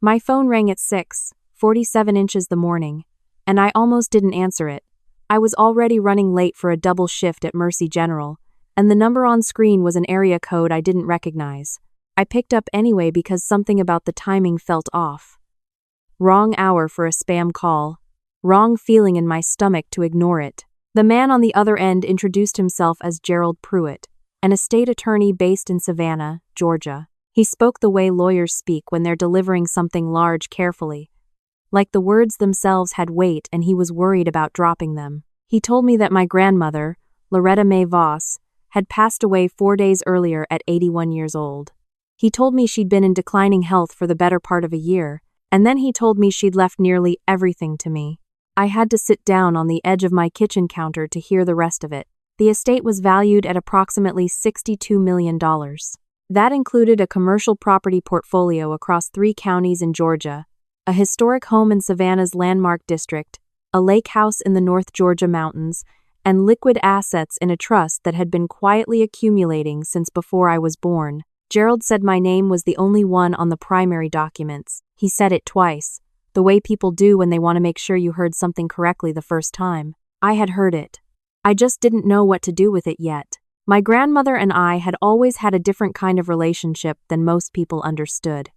My phone rang at 6:47 inches the morning, and I almost didn't answer it. I was already running late for a double shift at Mercy General, and the number on screen was an area code I didn't recognize. I picked up anyway because something about the timing felt off. Wrong hour for a spam call. Wrong feeling in my stomach to ignore it. The man on the other end introduced himself as Gerald Pruitt, an estate attorney based in Savannah, Georgia. He spoke the way lawyers speak when they're delivering something large carefully. Like the words themselves had weight and he was worried about dropping them. He told me that my grandmother, Loretta Mae Voss, had passed away 4 days earlier at 81 years old. He told me she'd been in declining health for the better part of a year, and then he told me she'd left nearly everything to me. I had to sit down on the edge of my kitchen counter to hear the rest of it. The estate was valued at approximately $62 million. That included a commercial property portfolio across 3 counties in Georgia, a historic home in Savannah's landmark district, a lake house in the North Georgia mountains, and liquid assets in a trust that had been quietly accumulating since before I was born. Gerald said my name was the only one on the primary documents. He said it twice, the way people do when they want to make sure you heard something correctly the first time. I had heard it. I just didn't know what to do with it yet. My grandmother and I had always had a different kind of relationship than most people understood.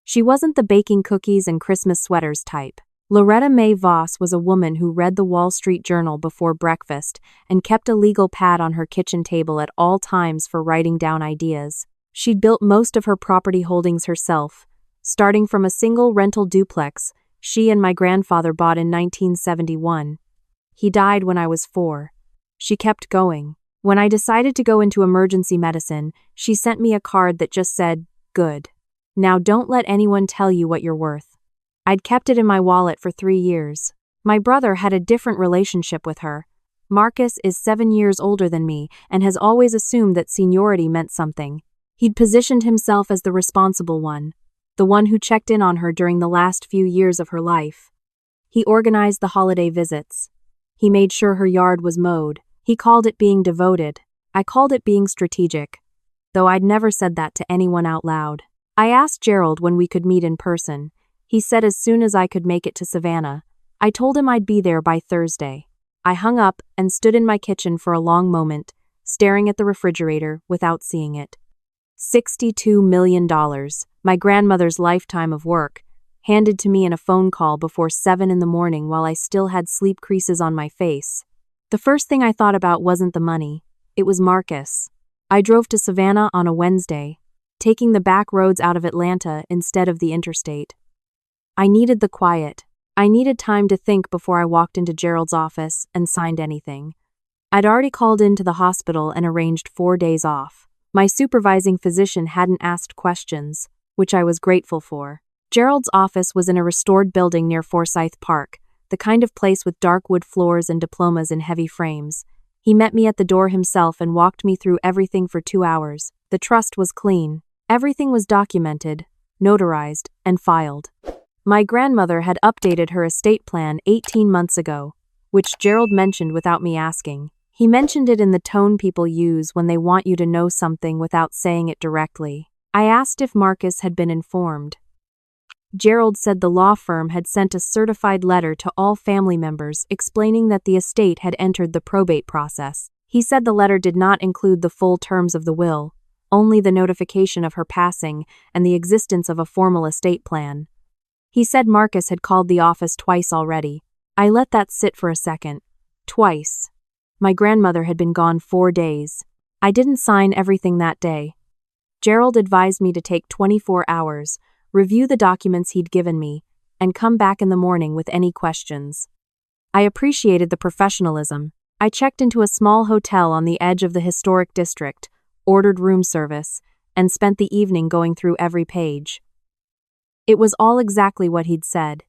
She wasn't the baking cookies and Christmas sweaters type. Loretta Mae Voss was a woman who read the Wall Street Journal before breakfast and kept a legal pad on her kitchen table at all times for writing down ideas. She'd built most of her property holdings herself, starting from a single rental duplex she and my grandfather bought in 1971. He died when I was 4. She kept going. When I decided to go into emergency medicine, she sent me a card that just said, "Good. Now don't let anyone tell you what you're worth." I'd kept it in my wallet for 3 years. My brother had a different relationship with her. Marcus is 7 years older than me and has always assumed that seniority meant something. He'd positioned himself as the responsible one, the one who checked in on her during the last few years of her life. He organized the holiday visits. He made sure her yard was mowed. He called it being devoted. I called it being strategic, though I'd never said that to anyone out loud. I asked Gerald when we could meet in person. He said as soon as I could make it to Savannah. I told him I'd be there by Thursday. I hung up and stood in my kitchen for a long moment, staring at the refrigerator without seeing it. $62 million, my grandmother's lifetime of work, handed to me in a phone call before 7 in the morning while I still had sleep creases on my face. The first thing I thought about wasn't the money. It was Marcus. I drove to Savannah on a Wednesday, taking the back roads out of Atlanta instead of the interstate. I needed the quiet. I needed time to think before I walked into Gerald's office and signed anything. I'd already called into the hospital and arranged 4 days off. My supervising physician hadn't asked questions, which I was grateful for. Gerald's office was in a restored building near Forsyth Park, the kind of place with dark wood floors and diplomas in heavy frames. He met me at the door himself and walked me through everything for 2 hours. The trust was clean. Everything was documented, notarized, and filed. My grandmother had updated her estate plan 18 months ago, which Gerald mentioned without me asking. He mentioned it in the tone people use when they want you to know something without saying it directly. I asked if Marcus had been informed. Gerald said the law firm had sent a certified letter to all family members explaining that the estate had entered the probate process. He said the letter did not include the full terms of the will, only the notification of her passing and the existence of a formal estate plan. He said Marcus had called the office twice already. I let that sit for a second. Twice. My grandmother had been gone 4 days. I didn't sign everything that day. Gerald advised me to take 24 hours, review the documents he'd given me, and come back in the morning with any questions. I appreciated the professionalism. I checked into a small hotel on the edge of the historic district, ordered room service, and spent the evening going through every page. It was all exactly what he'd said.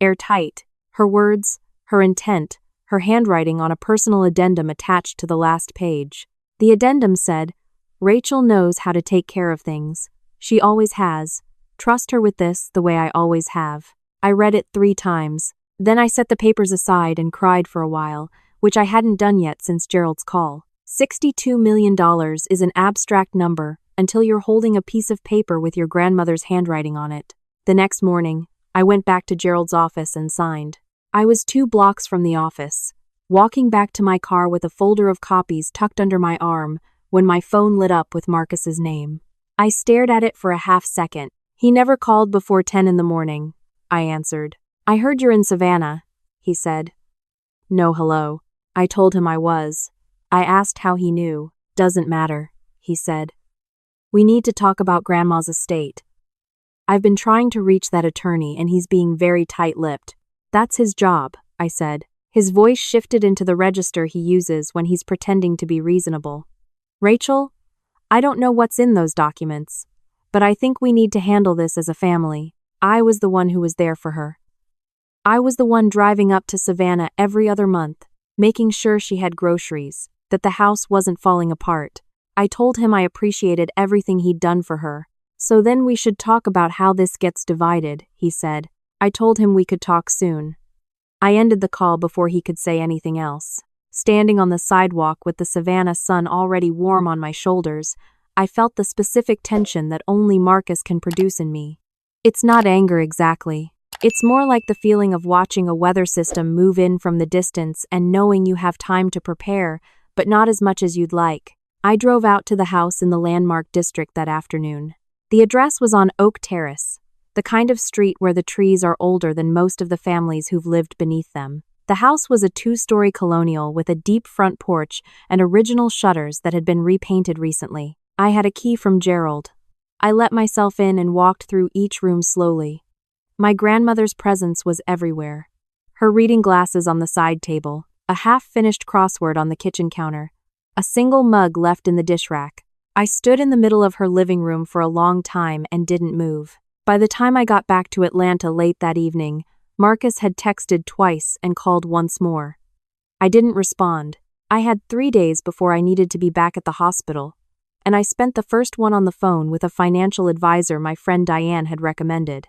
Airtight. Her words, her intent, her handwriting on a personal addendum attached to the last page. The addendum said, "Rachel knows how to take care of things. She always has. Trust her with this the way I always have." I read it 3 times. Then I set the papers aside and cried for a while, which I hadn't done yet since Gerald's call. $62 million is an abstract number until you're holding a piece of paper with your grandmother's handwriting on it. The next morning, I went back to Gerald's office and signed. I was 2 blocks from the office, walking back to my car with a folder of copies tucked under my arm when my phone lit up with Marcus's name. I stared at it for a half second. "He never called before 10 in the morning," I answered. "I heard you're in Savannah," he said. "No, hello." I told him I was. I asked how he knew. "Doesn't matter," he said. "We need to talk about Grandma's estate. I've been trying to reach that attorney and he's being very tight-lipped." "That's his job," I said. His voice shifted into the register he uses when he's pretending to be reasonable. "Rachel, I don't know what's in those documents, but I think we need to handle this as a family." I was the one who was there for her. I was the one driving up to Savannah every other month, making sure she had groceries, that the house wasn't falling apart. I told him I appreciated everything he'd done for her. "So then we should talk about how this gets divided," he said. I told him we could talk soon. I ended the call before he could say anything else. Standing on the sidewalk with the Savannah sun already warm on my shoulders, I felt the specific tension that only Marcus can produce in me. It's not anger exactly. It's more like the feeling of watching a weather system move in from the distance and knowing you have time to prepare, but not as much as you'd like. I drove out to the house in the Landmark district that afternoon. The address was on Oak Terrace, the kind of street where the trees are older than most of the families who've lived beneath them. The house was a 2-story colonial with a deep front porch and original shutters that had been repainted recently. I had a key from Gerald. I let myself in and walked through each room slowly. My grandmother's presence was everywhere. Her reading glasses on the side table, a half-finished crossword on the kitchen counter, a single mug left in the dish rack. I stood in the middle of her living room for a long time and didn't move. By the time I got back to Atlanta late that evening, Marcus had texted twice and called once more. I didn't respond. I had 3 days before I needed to be back at the hospital, and I spent the first one on the phone with a financial advisor my friend Diane had recommended.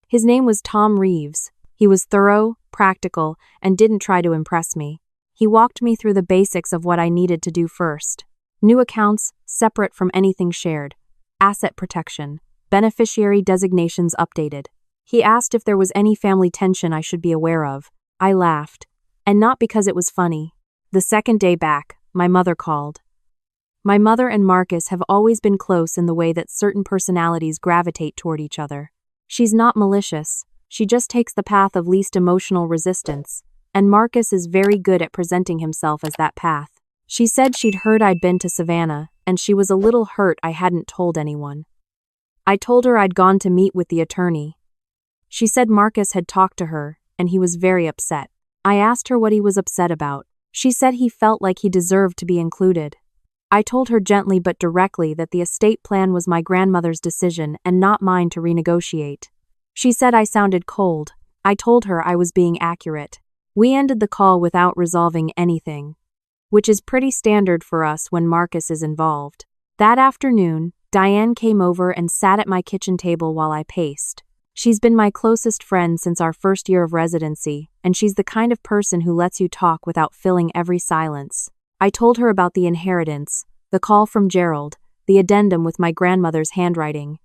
His name was Tom Reeves. He was thorough, practical, and didn't try to impress me. He walked me through the basics of what I needed to do first. New accounts, separate from anything shared. Asset protection. Beneficiary designations updated. He asked if there was any family tension I should be aware of. I laughed. And not because it was funny. The second day back, my mother called. My mother and Marcus have always been close in the way that certain personalities gravitate toward each other. She's not malicious. She just takes the path of least emotional resistance, and Marcus is very good at presenting himself as that path. She said she'd heard I'd been to Savannah, and she was a little hurt I hadn't told anyone. I told her I'd gone to meet with the attorney. She said Marcus had talked to her, and he was very upset. I asked her what he was upset about. She said he felt like he deserved to be included. I told her gently but directly that the estate plan was my grandmother's decision and not mine to renegotiate. She said I sounded cold. I told her I was being accurate. We ended the call without resolving anything, which is pretty standard for us when Marcus is involved. That afternoon, Diane came over and sat at my kitchen table while I paced. She's been my closest friend since our first year of residency, and she's the kind of person who lets you talk without filling every silence. I told her about the inheritance, the call from Gerald, the addendum with my grandmother's handwriting.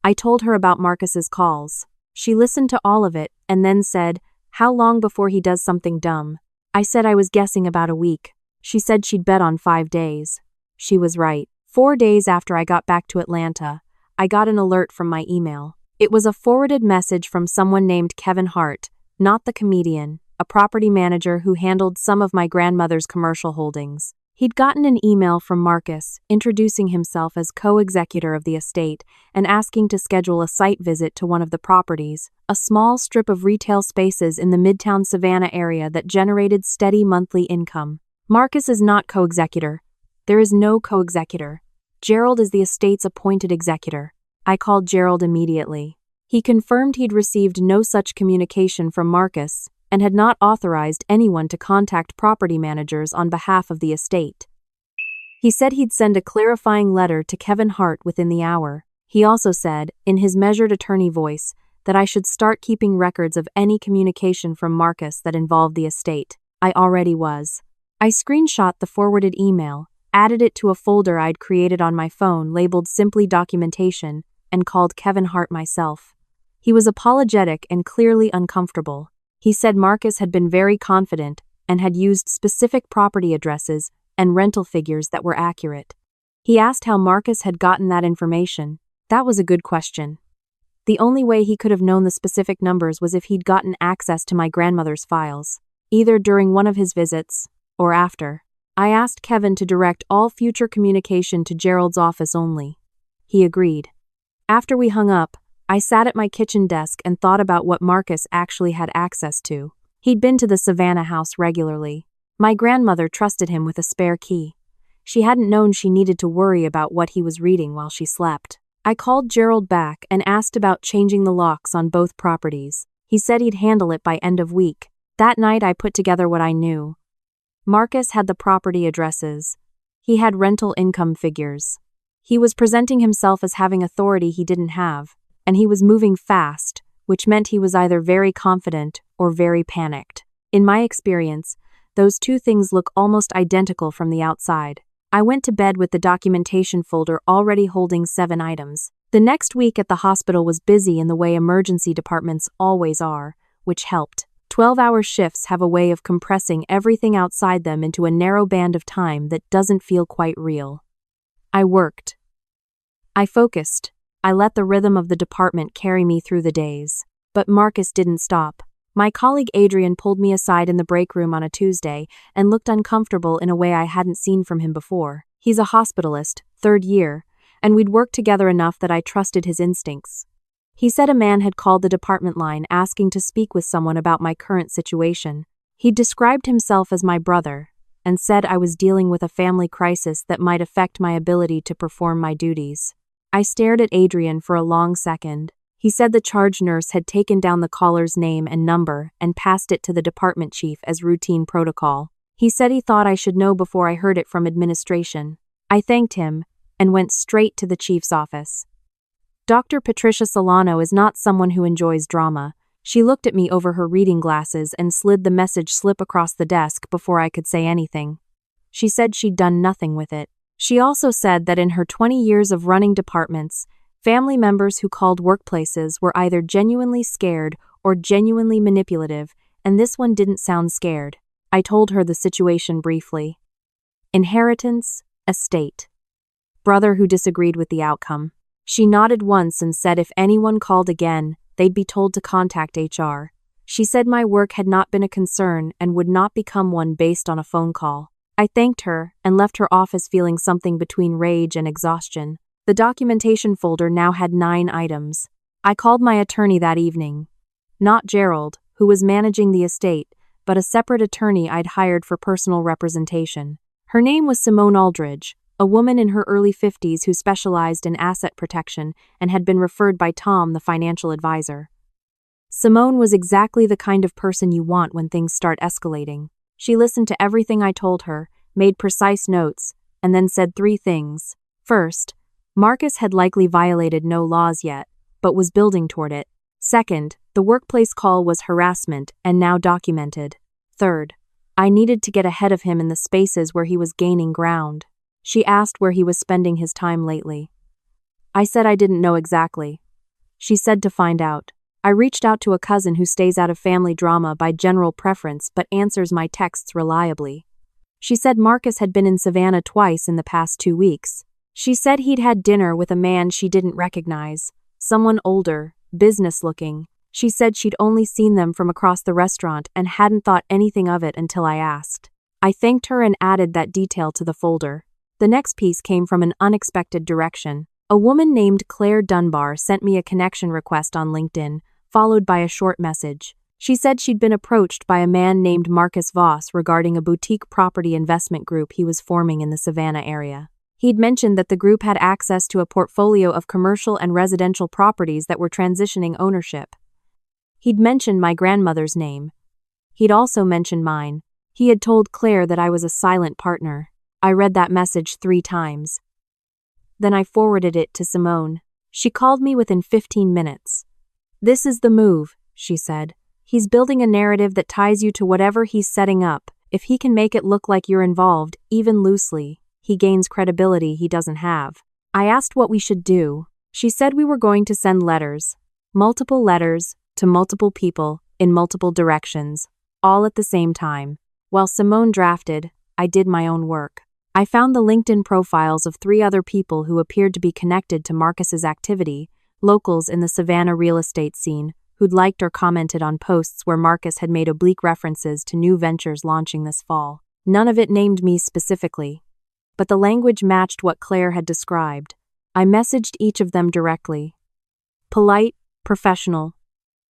I told her about Marcus's calls. She listened to all of it and then said, "How long before he does something dumb?" I said I was guessing about a week. She said she'd bet on 5 days. She was right. 4 days after I got back to Atlanta, I got an alert from my email. It was a forwarded message from someone named Kevin Hart, not the comedian, a property manager who handled some of my grandmother's commercial holdings. He'd gotten an email from Marcus, introducing himself as co-executor of the estate and asking to schedule a site visit to one of the properties, a small strip of retail spaces in the Midtown Savannah area that generated steady monthly income. Marcus is not co-executor. There is no co-executor. Gerald is the estate's appointed executor. I called Gerald immediately. He confirmed he'd received no such communication from Marcus and had not authorized anyone to contact property managers on behalf of the estate. He said he'd send a clarifying letter to Kevin Hart within the hour. He also said, in his measured attorney voice, that I should start keeping records of any communication from Marcus that involved the estate. I already was. I screenshot the forwarded email, added it to a folder I'd created on my phone labeled Simply Documentation, and called Kevin Hart myself. He was apologetic and clearly uncomfortable. He said Marcus had been very confident and had used specific property addresses and rental figures that were accurate. He asked how Marcus had gotten that information. That was a good question. The only way he could have known the specific numbers was if he'd gotten access to my grandmother's files, either during one of his visits or after. I asked Kevin to direct all future communication to Gerald's office only. He agreed. After we hung up, I sat at my kitchen desk and thought about what Marcus actually had access to. He'd been to the Savannah house regularly. My grandmother trusted him with a spare key. She hadn't known she needed to worry about what he was reading while she slept. I called Gerald back and asked about changing the locks on both properties. He said he'd handle it by end of week. That night I put together what I knew. Marcus had the property addresses. He had rental income figures. He was presenting himself as having authority he didn't have, and he was moving fast, which meant he was either very confident or very panicked. In my experience, those two things look almost identical from the outside. I went to bed with the documentation folder already holding 7 items. The next week at the hospital was busy in the way emergency departments always are, which helped. 12-hour shifts have a way of compressing everything outside them into a narrow band of time that doesn't feel quite real. I worked. I focused. I let the rhythm of the department carry me through the days. But Marcus didn't stop. My colleague Adrian pulled me aside in the break room on a Tuesday and looked uncomfortable in a way I hadn't seen from him before. He's a hospitalist, 3rd year, and we'd worked together enough that I trusted his instincts. He said a man had called the department line asking to speak with someone about my current situation. He described himself as my brother and said I was dealing with a family crisis that might affect my ability to perform my duties. I stared at Adrian for a long second. He said the charge nurse had taken down the caller's name and number and passed it to the department chief as routine protocol. He said he thought I should know before I heard it from administration. I thanked him and went straight to the chief's office. Dr. Patricia Solano is not someone who enjoys drama. She looked at me over her reading glasses and slid the message slip across the desk before I could say anything. She said she'd done nothing with it. She also said that in her 20 years of running departments, family members who called workplaces were either genuinely scared or genuinely manipulative, and this one didn't sound scared. I told her the situation briefly. Inheritance, estate. Brother who disagreed with the outcome. She nodded once and said if anyone called again, they'd be told to contact HR. She said my work had not been a concern and would not become one based on a phone call. I thanked her and left her office feeling something between rage and exhaustion. The documentation folder now had 9 items. I called my attorney that evening. Not Gerald, who was managing the estate, but a separate attorney I'd hired for personal representation. Her name was Simone Aldridge, a woman in her early 50s who specialized in asset protection and had been referred by Tom, the financial advisor. Simone was exactly the kind of person you want when things start escalating. She listened to everything I told her, made precise notes, and then said 3 things. First, Marcus had likely violated no laws yet, but was building toward it. Second, the workplace call was harassment and now documented. Third, I needed to get ahead of him in the spaces where he was gaining ground. She asked where he was spending his time lately. I said I didn't know exactly. She said to find out. I reached out to a cousin who stays out of family drama by general preference but answers my texts reliably. She said Marcus had been in Savannah twice in the past 2 weeks. She said he'd had dinner with a man she didn't recognize, someone older, business-looking. She said she'd only seen them from across the restaurant and hadn't thought anything of it until I asked. I thanked her and added that detail to the folder. The next piece came from an unexpected direction. A woman named Claire Dunbar sent me a connection request on LinkedIn, followed by a short message. She said she'd been approached by a man named Marcus Voss regarding a boutique property investment group he was forming in the Savannah area. He'd mentioned that the group had access to a portfolio of commercial and residential properties that were transitioning ownership. He'd mentioned my grandmother's name. He'd also mentioned mine. He had told Claire that I was a silent partner. I read that message 3 times. Then I forwarded it to Simone. She called me within 15 minutes. "This is the move," she said. "He's building a narrative that ties you to whatever he's setting up. If he can make it look like you're involved, even loosely, he gains credibility he doesn't have." I asked what we should do. She said we were going to send letters. Multiple letters, to multiple people, in multiple directions, all at the same time. While Simone drafted, I did my own work. I found the LinkedIn profiles of 3 other people who appeared to be connected to Marcus's activity, locals in the Savannah real estate scene, who'd liked or commented on posts where Marcus had made oblique references to new ventures launching this fall. None of it named me specifically, but the language matched what Claire had described. I messaged each of them directly. Polite, professional.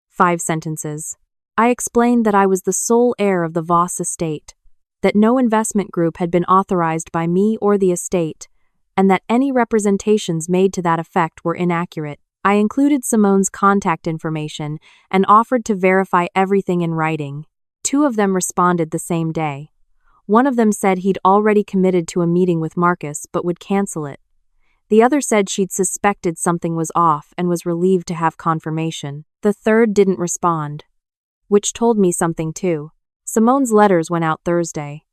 5 sentences. I explained that I was the sole heir of the Voss estate, that no investment group had been authorized by me or the estate, and that any representations made to that effect were inaccurate. I included Simone's contact information and offered to verify everything in writing. 2 of them responded the same day. One of them said he'd already committed to a meeting with Marcus but would cancel it. The other said she'd suspected something was off and was relieved to have confirmation. The third didn't respond, which told me something too. Simone's letters went out Thursday.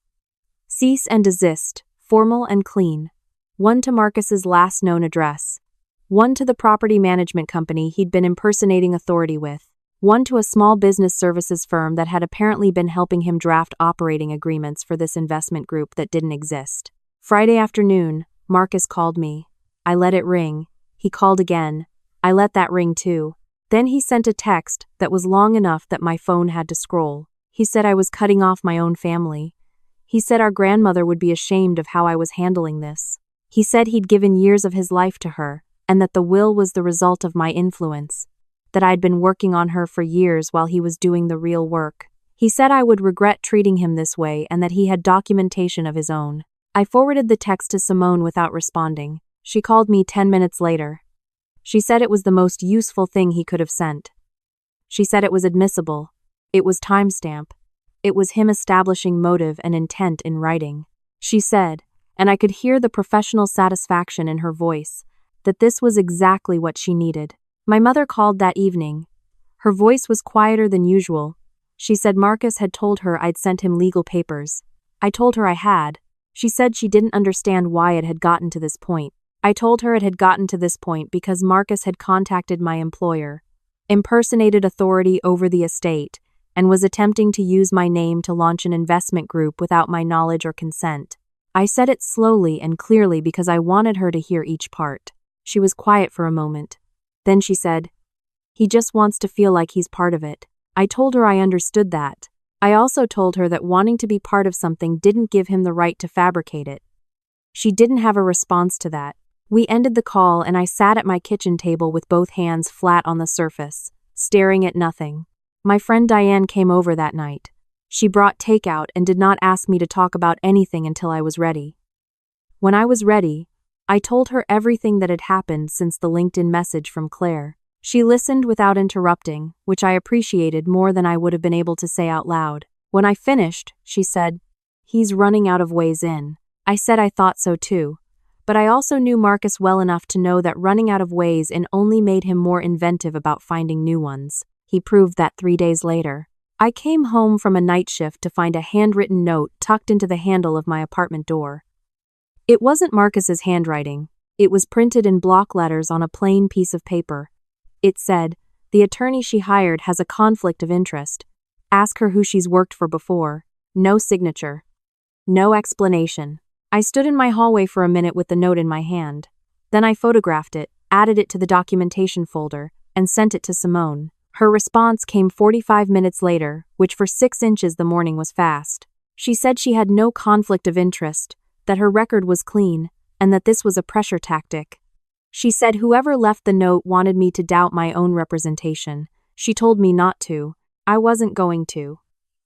Cease and desist, formal and clean. 1 to Marcus's last known address. 1 to the property management company he'd been impersonating authority with. 1 to a small business services firm that had apparently been helping him draft operating agreements for this investment group that didn't exist. Friday afternoon, Marcus called me. I let it ring. He called again. I let that ring too. Then he sent a text that was long enough that my phone had to scroll. He said I was cutting off my own family. He said our grandmother would be ashamed of how I was handling this. He said he'd given years of his life to her, and that the will was the result of my influence, that I'd been working on her for years while he was doing the real work. He said I would regret treating him this way and that he had documentation of his own. I forwarded the text to Simone without responding. She called me 10 minutes later. She said it was the most useful thing he could have sent. She said it was admissible. It was timestamp. It was him establishing motive and intent in writing. She said, and I could hear the professional satisfaction in her voice, that this was exactly what she needed. My mother called that evening. Her voice was quieter than usual. She said Marcus had told her I'd sent him legal papers. I told her I had. She said she didn't understand why it had gotten to this point. I told her it had gotten to this point because Marcus had contacted my employer, impersonated authority over the estate, and was attempting to use my name to launch an investment group without my knowledge or consent. I said it slowly and clearly because I wanted her to hear each part. She was quiet for a moment. Then she said, "He just wants to feel like he's part of it." I told her I understood that. I also told her that wanting to be part of something didn't give him the right to fabricate it. She didn't have a response to that. We ended the call and I sat at my kitchen table with both hands flat on the surface, staring at nothing. My friend Diane came over that night. She brought takeout and did not ask me to talk about anything until I was ready. When I was ready, I told her everything that had happened since the LinkedIn message from Claire. She listened without interrupting, which I appreciated more than I would have been able to say out loud. When I finished, she said, "He's running out of ways in." I said I thought so too. But I also knew Marcus well enough to know that running out of ways in only made him more inventive about finding new ones. He proved that 3 days later. I came home from a night shift to find a handwritten note tucked into the handle of my apartment door. It wasn't Marcus's handwriting. It was printed in block letters on a plain piece of paper. It said, "The attorney she hired has a conflict of interest. Ask her who she's worked for before." No signature. No explanation. I stood in my hallway for a minute with the note in my hand. Then I photographed it, added it to the documentation folder, and sent it to Simone. Her response came 45 minutes later, which for 6 inches the morning was fast. She said she had no conflict of interest, that her record was clean, and that this was a pressure tactic. She said whoever left the note wanted me to doubt my own representation. She told me not to. I wasn't going to.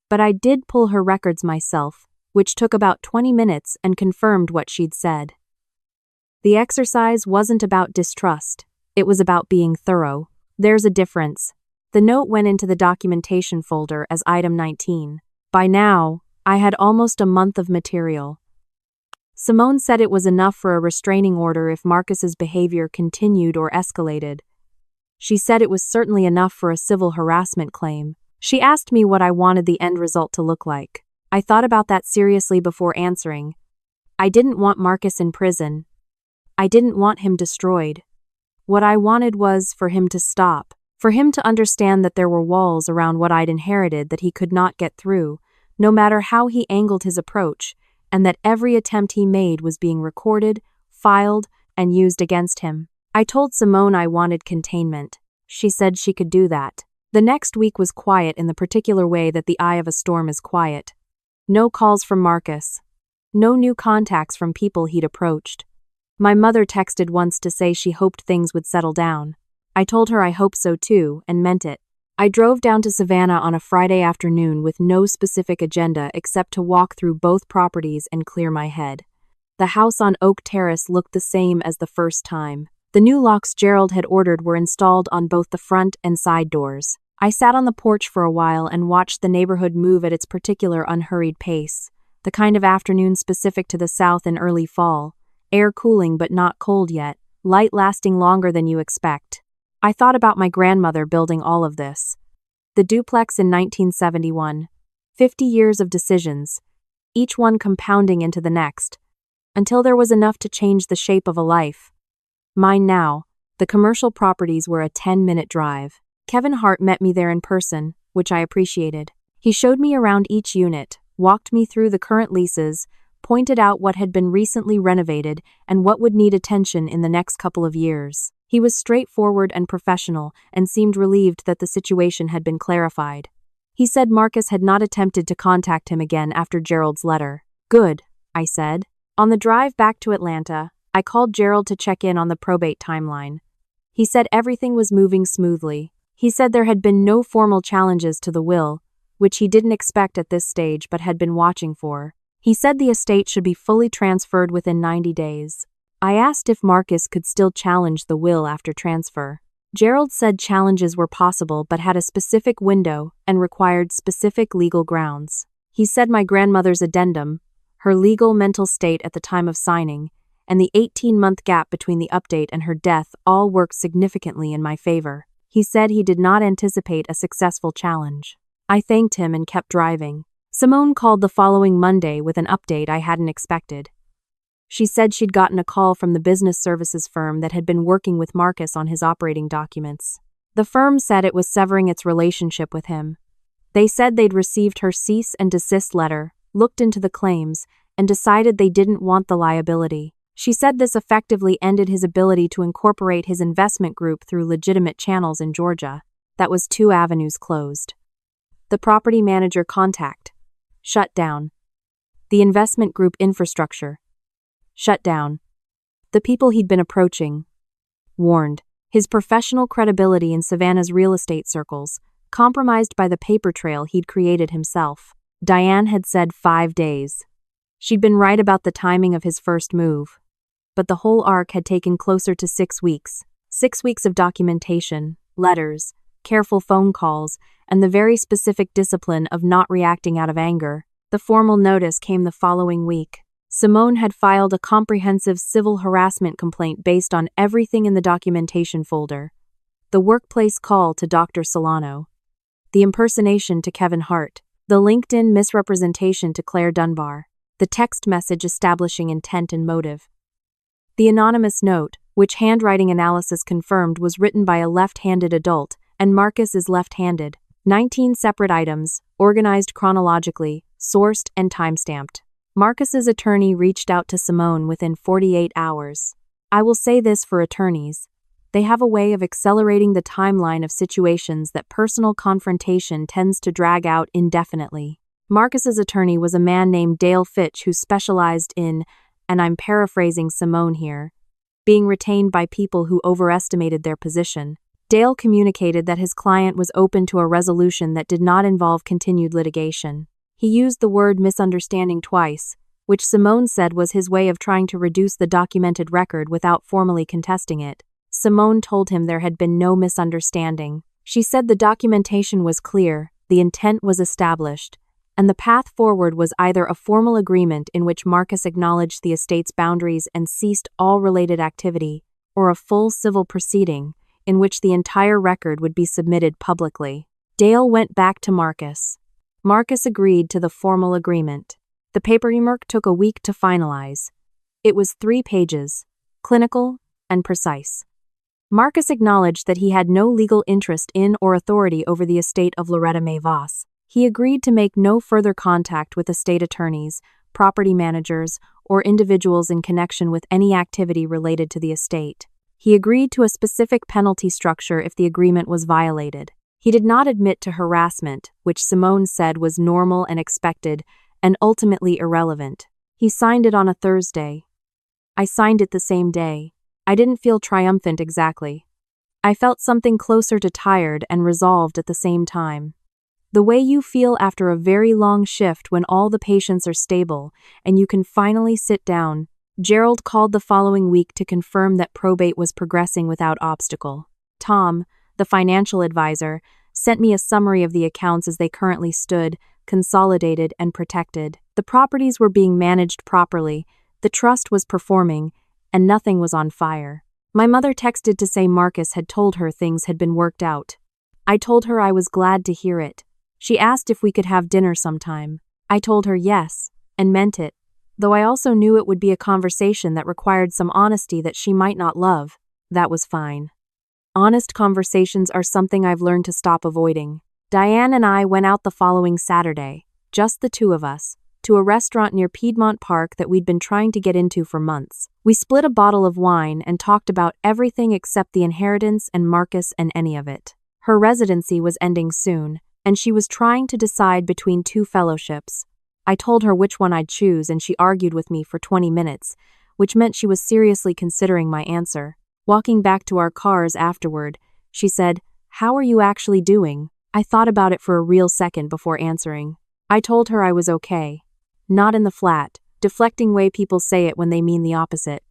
But I did pull her records myself, which took about 20 minutes and confirmed what she'd said. The exercise wasn't about distrust. It was about being thorough. There's a difference. The note went into the documentation folder as item 19. By now, I had almost a month of material. Simone said it was enough for a restraining order if Marcus's behavior continued or escalated. She said it was certainly enough for a civil harassment claim. She asked me what I wanted the end result to look like. I thought about that seriously before answering. I didn't want Marcus in prison. I didn't want him destroyed. What I wanted was for him to stop, For him to understand that there were walls around what I'd inherited that he could not get through, no matter how he angled his approach, and that every attempt he made was being recorded, filed, and used against him. I told Simone I wanted containment. She said she could do that. The next week was quiet in the particular way that the eye of a storm is quiet. No calls from Marcus. No new contacts from people he'd approached. My mother texted once to say she hoped things would settle down. I told her I hoped so too, and meant it. I drove down to Savannah on a Friday afternoon with no specific agenda except to walk through both properties and clear my head. The house on Oak Terrace looked the same as the first time. The new locks Gerald had ordered were installed on both the front and side doors. I sat on the porch for a while and watched the neighborhood move at its particular unhurried pace, the kind of afternoon specific to the South in early fall, air cooling but not cold yet, light lasting longer than you expect. I thought about my grandmother building all of this. The duplex in 1971. 50 years of decisions, each one compounding into the next, until there was enough to change the shape of a life. Mine now, the commercial properties were a 10-minute drive. Kevin Hart met me there in person, which I appreciated. He showed me around each unit, walked me through the current leases, pointed out what had been recently renovated and what would need attention in the next couple of years. He was straightforward and professional and seemed relieved that the situation had been clarified. He said Marcus had not attempted to contact him again after Gerald's letter. Good, I said. On the drive back to Atlanta, I called Gerald to check in on the probate timeline. He said everything was moving smoothly. He said there had been no formal challenges to the will, which he didn't expect at this stage but had been watching for. He said the estate should be fully transferred within 90 days. I asked if Marcus could still challenge the will after transfer. Gerald said challenges were possible but had a specific window and required specific legal grounds. He said my grandmother's addendum, her legal mental state at the time of signing, and the 18-month gap between the update and her death all worked significantly in my favor. He said he did not anticipate a successful challenge. I thanked him and kept driving. Simone called the following Monday with an update I hadn't expected. She said she'd gotten a call from the business services firm that had been working with Marcus on his operating documents. The firm said it was severing its relationship with him. They said they'd received her cease and desist letter, looked into the claims, and decided they didn't want the liability. She said this effectively ended his ability to incorporate his investment group through legitimate channels in Georgia. That was 2 avenues closed. The property manager contact. Shut down. The investment group infrastructure. Shut down. The people he'd been approaching. Warned. His professional credibility in Savannah's real estate circles, compromised by the paper trail he'd created himself. Diane had said 5 days. She'd been right about the timing of his first move. But the whole arc had taken closer to 6 weeks. 6 weeks of documentation, letters, careful phone calls, and the very specific discipline of not reacting out of anger. The formal notice came the following week. Simone had filed a comprehensive civil harassment complaint based on everything in the documentation folder. The workplace call to Dr. Solano. The impersonation to Kevin Hart. The LinkedIn misrepresentation to Claire Dunbar. The text message establishing intent and motive. The anonymous note, which handwriting analysis confirmed was written by a left-handed adult, and Marcus is left-handed. 19 separate items, organized chronologically, sourced and timestamped. Marcus's attorney reached out to Simone within 48 hours. I will say this for attorneys. They have a way of accelerating the timeline of situations that personal confrontation tends to drag out indefinitely. Marcus's attorney was a man named Dale Fitch who specialized in, and I'm paraphrasing Simone here, being retained by people who overestimated their position. Dale communicated that his client was open to a resolution that did not involve continued litigation. He used the word misunderstanding twice, which Simone said was his way of trying to reduce the documented record without formally contesting it. Simone told him there had been no misunderstanding. She said the documentation was clear, the intent was established, and the path forward was either a formal agreement in which Marcus acknowledged the estate's boundaries and ceased all related activity, or a full civil proceeding, in which the entire record would be submitted publicly. Dale went back to Marcus. Marcus agreed to the formal agreement. The paperwork took a week to finalize. It was 3 pages, clinical and precise. Marcus acknowledged that he had no legal interest in or authority over the estate of Loretta May Voss. He agreed to make no further contact with estate attorneys, property managers, or individuals in connection with any activity related to the estate. He agreed to a specific penalty structure if the agreement was violated. He did not admit to harassment, which Simone said was normal and expected, and ultimately irrelevant. He signed it on a Thursday. I signed it the same day. I didn't feel triumphant exactly. I felt something closer to tired and resolved at the same time. The way you feel after a very long shift when all the patients are stable and you can finally sit down. Gerald called the following week to confirm that probate was progressing without obstacle. Tom, the financial advisor, sent me a summary of the accounts as they currently stood, consolidated and protected. The properties were being managed properly, the trust was performing, and nothing was on fire. My mother texted to say Marcus had told her things had been worked out. I told her I was glad to hear it. She asked if we could have dinner sometime. I told her yes, and meant it, though I also knew it would be a conversation that required some honesty that she might not love. That was fine. Honest conversations are something I've learned to stop avoiding. Diane and I went out the following Saturday, just the two of us, to a restaurant near Piedmont Park that we'd been trying to get into for months. We split a bottle of wine and talked about everything except the inheritance and Marcus and any of it. Her residency was ending soon, and she was trying to decide between two fellowships. I told her which one I'd choose and she argued with me for 20 minutes, which meant she was seriously considering my answer. Walking back to our cars afterward, she said, "How are you actually doing?" I thought about it for a real second before answering. I told her I was okay. Not in the flat, deflecting way people say it when they mean the opposite.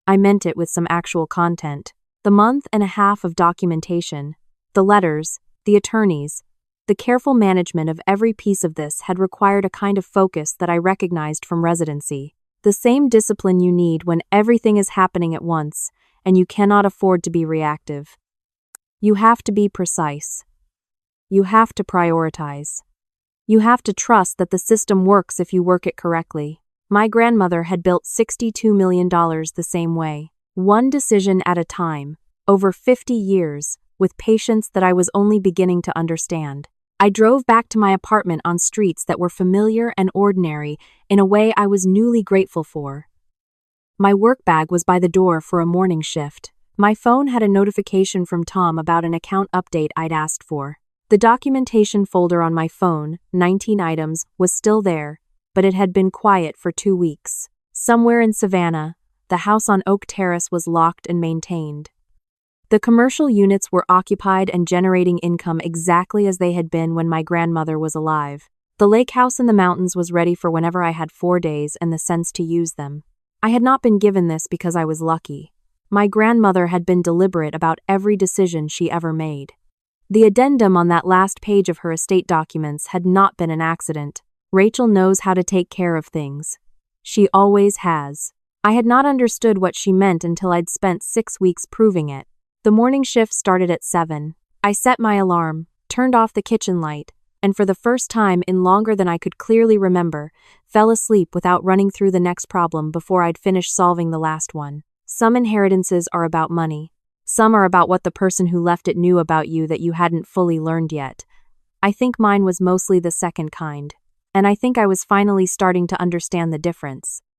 I meant it with some actual content. The month and a half of documentation, the letters, the attorneys, the careful management of every piece of this had required a kind of focus that I recognized from residency. The same discipline you need when everything is happening at once, and you cannot afford to be reactive. You have to be precise. You have to prioritize. You have to trust that the system works if you work it correctly. My grandmother had built $62 million the same way, one decision at a time, over 50 years, with patience that I was only beginning to understand. I drove back to my apartment on streets that were familiar and ordinary in a way I was newly grateful for. My work bag was by the door for a morning shift. My phone had a notification from Tom about an account update I'd asked for. The documentation folder on my phone, 19 items, was still there, but it had been quiet for 2 weeks. Somewhere in Savannah, the house on Oak Terrace was locked and maintained. The commercial units were occupied and generating income exactly as they had been when my grandmother was alive. The lake house in the mountains was ready for whenever I had 4 days and the sense to use them. I had not been given this because I was lucky. My grandmother had been deliberate about every decision she ever made. The addendum on that last page of her estate documents had not been an accident. Rachel knows how to take care of things. She always has. I had not understood what she meant until I'd spent 6 weeks proving it. The morning shift started at 7. I set my alarm, turned off the kitchen light, and for the first time in longer than I could clearly remember, fell asleep without running through the next problem before I'd finished solving the last one. Some inheritances are about money. Some are about what the person who left it knew about you that you hadn't fully learned yet. I think mine was mostly the second kind, and I think I was finally starting to understand the difference.